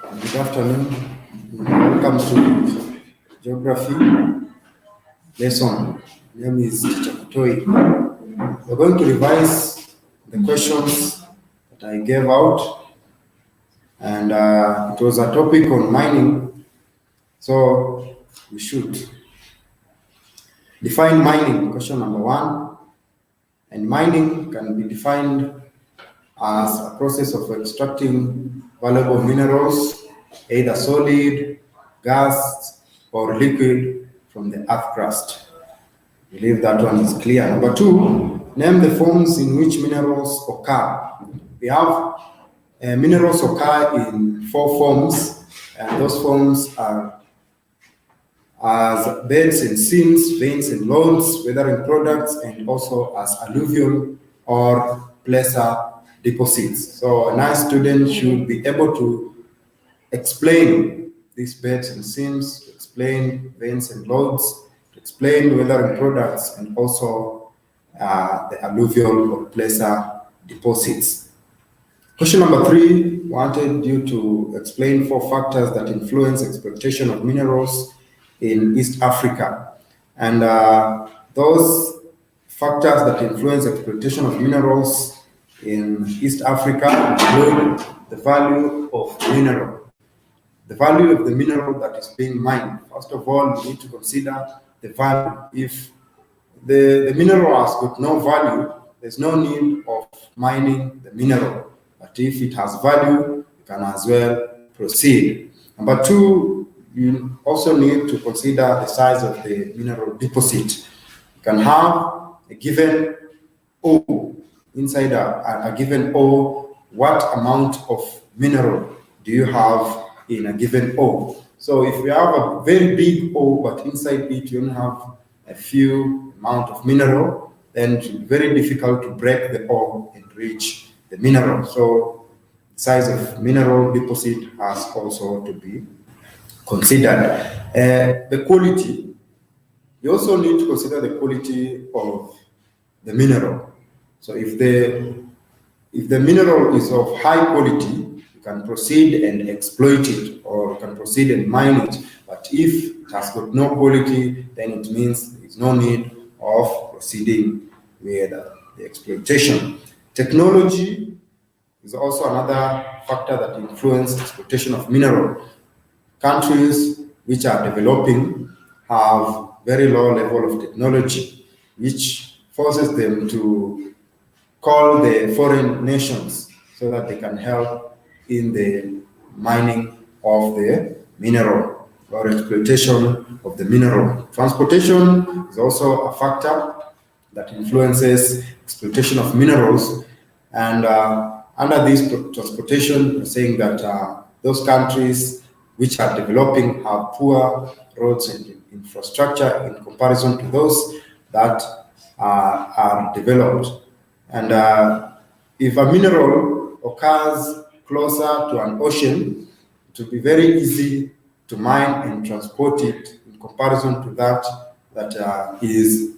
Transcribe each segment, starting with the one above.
Good afternoon. Welcome to Geography lesson. My name is Teacher Kutoi. We're going to revise the questions that I gave out, and it was a topic on mining. So we should define mining. Question number one. And mining can be defined as a process of extracting valuable minerals, either solid, gas, or liquid from the earth crust. I believe that one is clear. Number two, name the forms in which minerals occur. We have minerals occur in four forms, and those forms are as beds and seams, veins and lodes, weathering products, and also as alluvial or placer deposits. So a nice student should be able to explain these beds and seams, to explain veins and lodes, to explain weathering products, and also the alluvial or placer deposits. Question number three wanted you to explain four factors that influence exploitation of minerals in East Africa. And those factors that influence exploitation of minerals in East Africa include the value of mineral. The value of the mineral that is being mined. First of all, we need to consider the value. If the mineral has got no value, there's no need of mining the mineral. But if it has value, you can as well proceed. Number two, you also need to consider the size of the mineral deposit. You can have a given ore inside a given ore. What amount of mineral do you have in a given ore? So if you have a very big ore, but inside it you only have a few amount of mineral, then it will be very difficult to break the ore and reach the mineral. So the size of mineral deposit has also to be considered. The quality, you also need to consider the quality of the mineral. So if the mineral is of high quality, you can proceed and exploit it, or you can proceed and mine it. But if it has got no quality, then it means there is no need of proceeding with the exploitation. Technology is also another factor that influences exploitation of mineral. Countries which are developing have very low level of technology, which forces them to call the foreign nations so that they can help in the mining of the mineral or exploitation of the mineral. Transportation is also a factor that influences exploitation of minerals, and under this transportation, we're saying that those countries which are developing have poor roads and infrastructure in comparison to those that are developed. And if a mineral occurs closer to an ocean, it will be very easy to mine and transport it in comparison to that is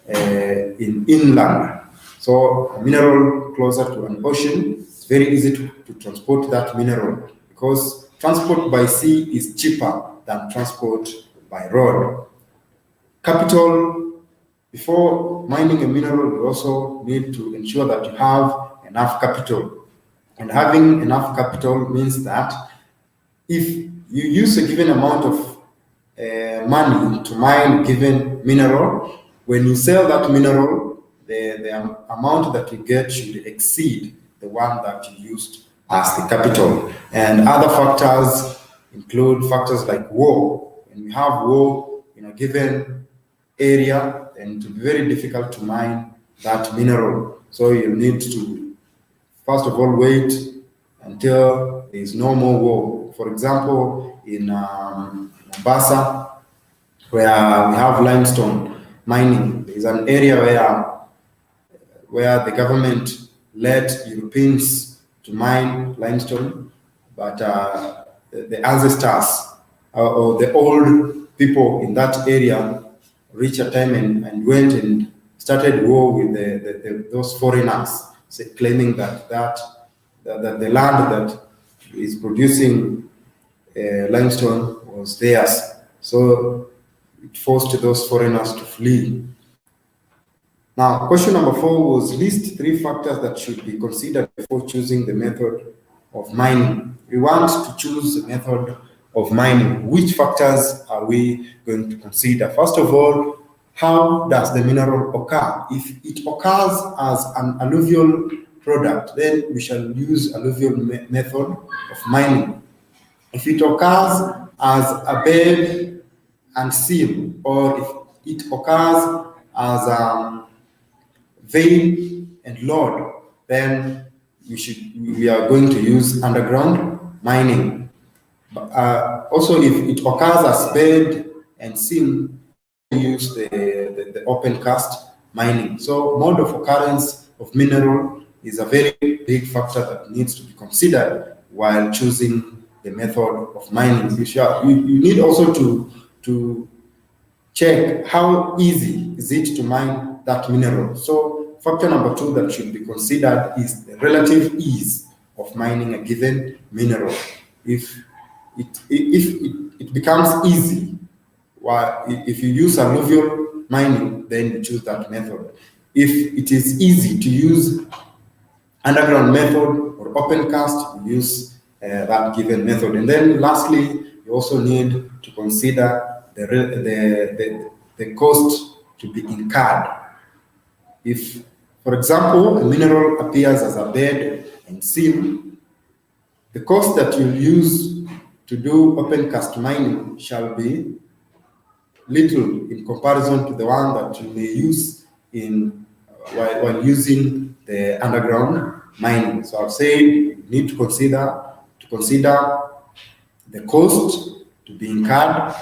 in inland. So a mineral closer to an ocean, it's very easy to transport that mineral, because transport by sea is cheaper than transport by road. Capital, before mining a mineral, you also need to ensure that you have enough capital. And having enough capital means that if you use a given amount of money to mine a given mineral, when you sell that mineral, the amount that you get should exceed the one that you used as the capital. And other factors include factors like war. When we have war in a given area, then it will be very difficult to mine that mineral. So you need to, first of all, wait until there is no more war. For example, in Mombasa, where we have limestone mining, there is an area where the government let Europeans to mine limestone, but the ancestors or the old people in that area reached a time and went and started war with those foreigners, claiming that the land that is producing limestone was theirs. So it forced those foreigners to flee. Now, question number 4 was list 3 factors that should be considered before choosing the method of mining. We want to choose a method of mining. Which factors are we going to consider? First of all, how does the mineral occur? If it occurs as an alluvial product, then we shall use alluvial method of mining. If it occurs as a bed and seal, or if it occurs as vein and load, then we are going to use underground mining. Also, if it occurs as bed and seam, we use the open cast mining. So mode of occurrence of mineral is a very big factor that needs to be considered while choosing the method of mining. You need also to check how easy is it to mine that mineral. So factor number 2 that should be considered is the relative ease of mining a given mineral. If it becomes easy, if you use alluvial mining, then you choose that method. If it is easy to use underground method or open cast, you use that given method. And then lastly, you also need to consider the cost to be incurred. If, for example, a mineral appears as a bed and seam, the cost that you use to do open cast mining shall be little in comparison to the one that you may use while using the underground mining. So I've said you need to consider the cost to be incurred.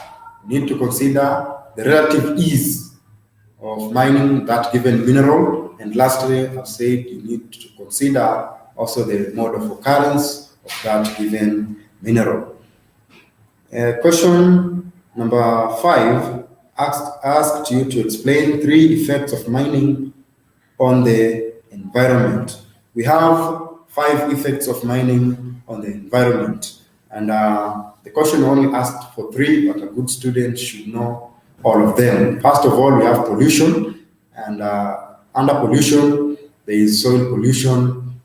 You need to consider the relative ease of mining that given mineral, and lastly, I've said you need to consider also the mode of occurrence of that given mineral. Question number 5 asked you to explain 3 effects of mining on the environment. We have 5 effects of mining on the environment, and the question only asked for 3, but a good student should know all of them. First of all, we have pollution, and under pollution, there is soil pollution,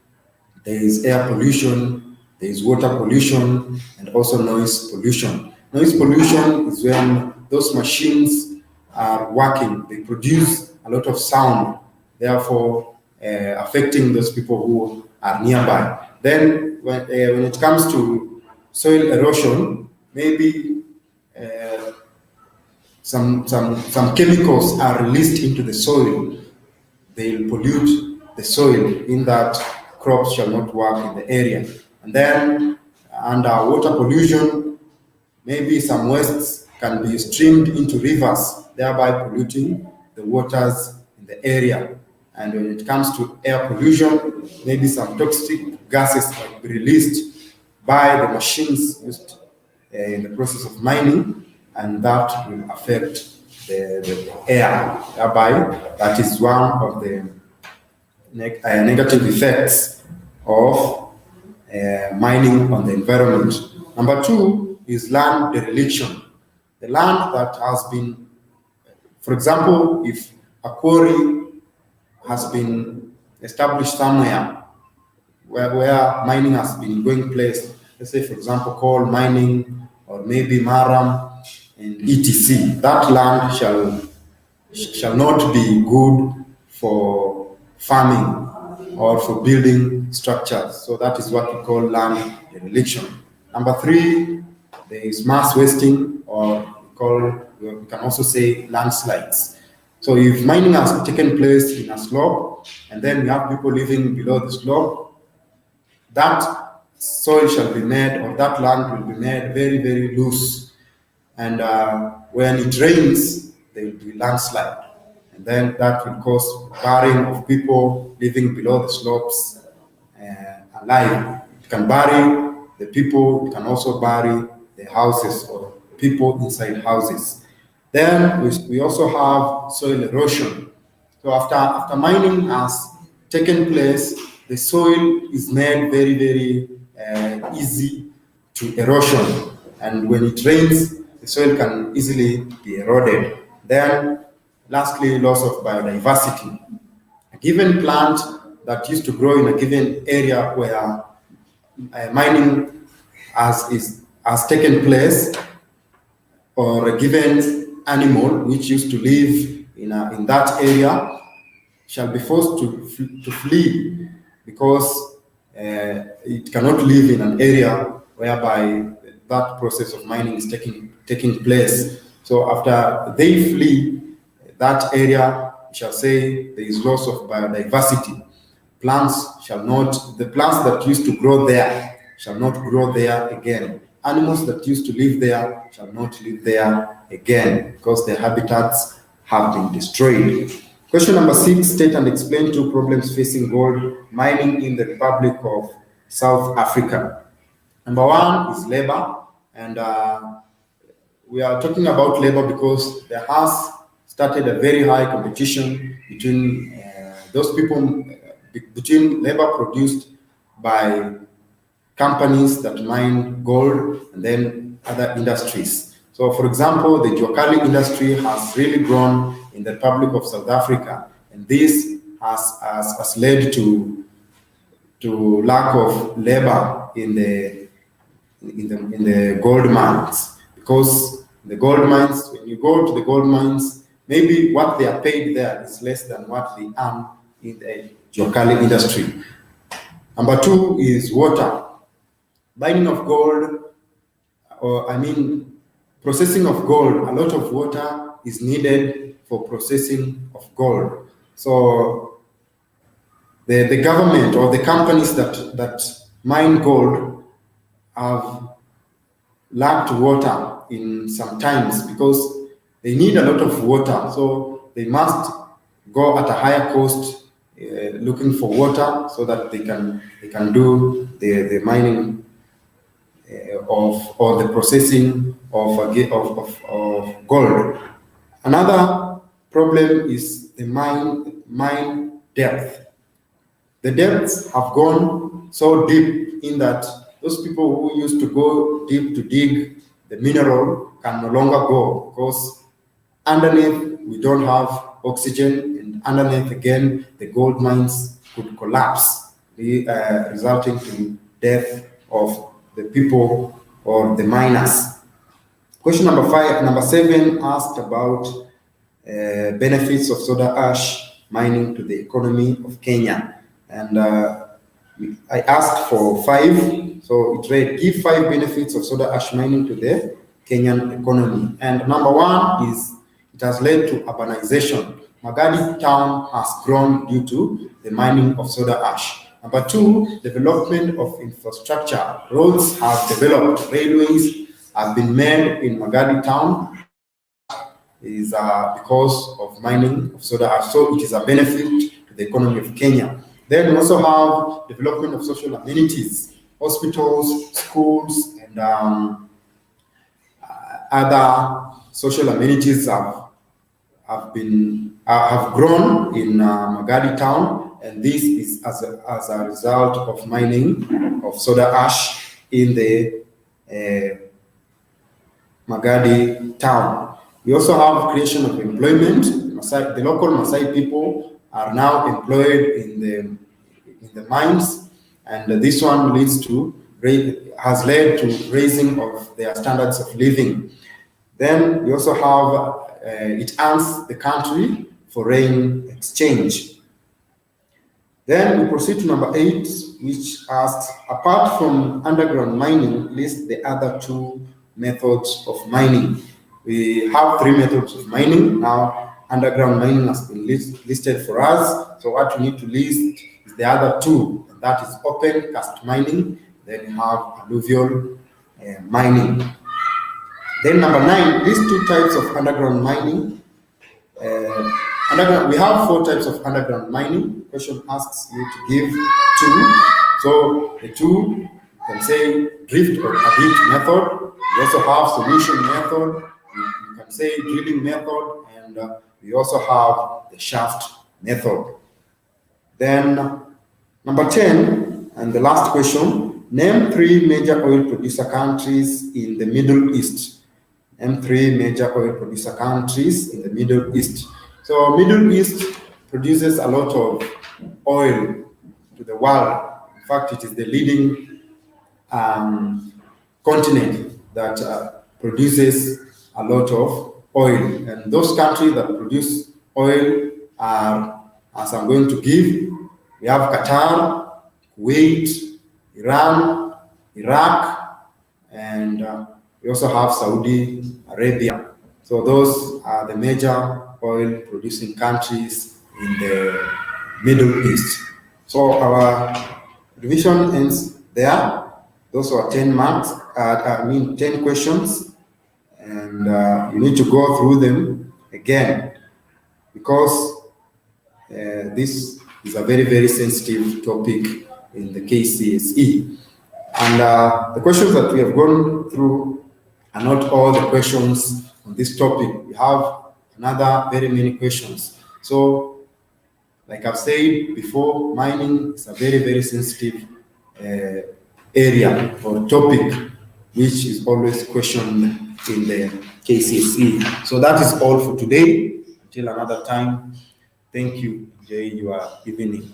there is air pollution, there is water pollution, and also noise pollution. Noise pollution is when those machines are working, they produce a lot of sound, therefore affecting those people who are nearby. Then when it comes to soil erosion, maybe some chemicals are released into the soil. They'll pollute the soil in that crops shall not work in the area. And then under water pollution, maybe some wastes can be streamed into rivers, thereby polluting the waters in the area. And when it comes to air pollution, maybe some toxic gases might be released by the machines used in the process of mining, and that will affect the air. Thereby, that is one of the negative effects of mining on the environment. Number 2 is land dereliction. The land that has been, for example, if a quarry has been established somewhere where mining has been going place, let's say, for example, coal mining or maybe maram and etc., that land shall not be good for farming or for building structures. So that is what we call land dereliction. Number 3, there is mass wasting, or we can also say landslides. So if mining has taken place in a slope, and then we have people living below the slope, that soil shall be made, or that land will be made very, very loose. And when it rains, there will be landslide. And then that will cause burying of people living below the slopes alive. It can bury the people, it can also bury the houses or people inside houses. Then we also have soil erosion. So after mining has taken place, the soil is made very, very easy to erosion. and when it rains, the soil can easily be eroded. Then, lastly, loss of biodiversity. A given plant that used to grow in a given area where mining has taken place, or a given animal which used to live in that area shall be forced to flee, because it cannot live in an area whereby that process of mining is taking place. So after they flee that area, we shall say there is loss of biodiversity. The plants that used to grow there shall not grow there again. Animals that used to live there shall not live there again, because their habitats have been destroyed. Question number 6, state and explain two problems facing gold mining in the Republic of South Africa. Number 1 is labor, and we are talking about labor because there has started a very high competition between those people, between labor produced by companies that mine gold and then other industries. So, for example, the Jokali industry has really grown in the Republic of South Africa, and this has led to lack of labor in the gold mines, because the gold mines, when you go to the gold mines, maybe what they are paid there is less than what they earn in the Jokali industry. Number 2 is water. Mining of gold, processing of gold, a lot of water is needed for processing of gold. So the government or the companies that mine gold have lacked water in some times, because they need a lot of water. So they must go at a higher cost looking for water, so that they can do the mining or the processing of gold. Another problem is the mine depth. The depths have gone so deep in that those people who used to go deep to dig the mineral can no longer go, because underneath we don't have oxygen, and underneath again the gold mines could collapse, resulting in death of the people or the miners. Question number 7 asked about benefits of soda ash mining to the economy of Kenya, and I asked for 5. So it read, give 5 benefits of soda ash mining to the Kenyan economy. And number 1 is it has led to urbanization. Magadi town has grown due to the mining of soda ash. Number 2, development of infrastructure. Roads have developed, railways have been made in Magadi town, is because of mining of soda ash. So it is a benefit to the economy of Kenya. Then we also have development of social amenities, hospitals, schools, and other social amenities have grown in Magadi town, and this is as a result of mining of soda ash in the Magadi town. We also have creation of employment. The local Maasai people are now employed in the mines, and this one has led to raising of their standards of living. Then we also have it earns the country foreign exchange. Then we proceed to number 8, which asks, apart from underground mining, list the other 2 methods of mining. We have 3 methods of mining. Now, underground mining has been listed for us. So what we need to list is the other 2, and that is open cast mining. Then we have alluvial mining. Then number 9, these 2 types of underground mining. We have 4 types of underground mining. The question asks you to give 2. So the 2 can say drift or adit method. We also have solution method. You can say drilling method, and we also have the shaft method. Then number 10, and the last question, Name 3 major oil producer countries in the Middle East. Name 3 major oil producer countries in the Middle East. So Middle East produces a lot of oil to the world. In fact, it is the leading continent that produces a lot of oil. And those countries that produce oil are, as I'm going to give, we have Qatar, Kuwait, Iran, Iraq, and we also have Saudi Arabia. So those are the major oil producing countries in the Middle East. So our revision ends there. Those are 10 marks, 10 questions, and you need to go through them again because this is a very, very sensitive topic in the KCSE. And the questions that we have gone through are not all the questions on this topic. We have another very many questions. So, like I've said before, mining is a very, very sensitive area or topic, which is always questioned in the KCSE. So that is all for today. Until another time, thank you. Enjoy your evening.